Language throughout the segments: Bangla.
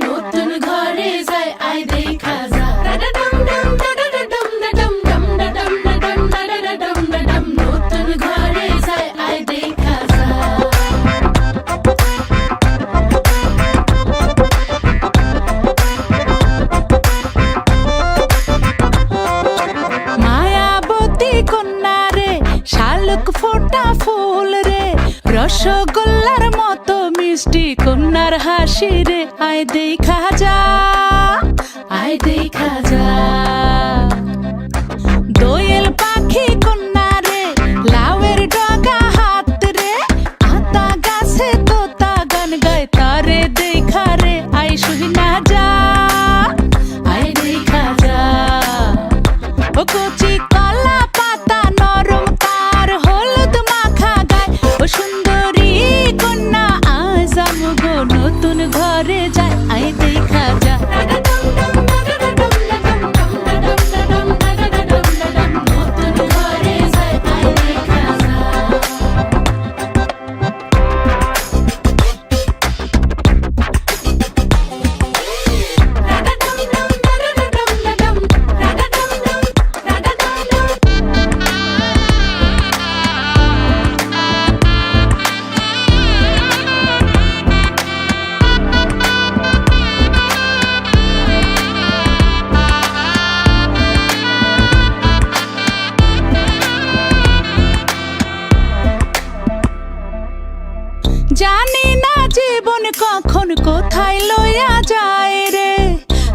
নতুন ঘরে যায় আয় দেখা যা নতুন ঘরে যায় আয় দেখা যা মায়াবতী কন্যা রে শালুক ফোটা ফুল রে রসগোল্লার মতো মিষ্টি কন্যার হাসি রে আয় দেখা যা আয় দেখা যা দোয়েল পাখি কন্যা রে লাউয়ের ডগা হাত রে আতা গাছে তোতা গান গায় তারে দেখা রে আয় শুনা যা আয় দেখা যা ও কচি কলা পাতা নরম তার হলুদ মাখা গায় ও সুন্দরী কন্যা আজ আমগো নতুন ঘরে যায় আয় দেখা যা নতুন ঘরে যায় আয় দেখা যা জানি না জীবন কখন কোথায় লইয়া যায় রে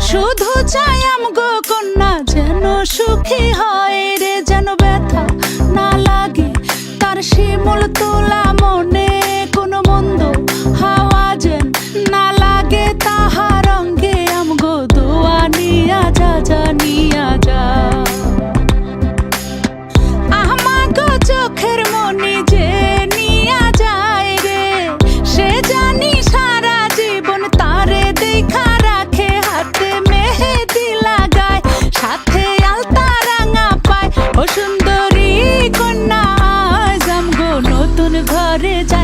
শুধু চাই আমগো কন্যা যেন সুখী হয় রে যেন ব্যথা না লাগে তার শিমুল তোলা মনে কোনো মন্দ হাওয়া যেন না লাগে তাহার অঙ্গে আমগো দোয়া নিয়া যা যা নিয়া যা আমাগো চোখের মনি যে নিয়া যায় রে সে জানি সারা জীবন তারে দেখা রাখে হাতে মেহেদি লাগায় সাথে আলতা রাঙা পায় ও সুন্দরী কন্যা আজ আমগো নতুন ঘরে যায়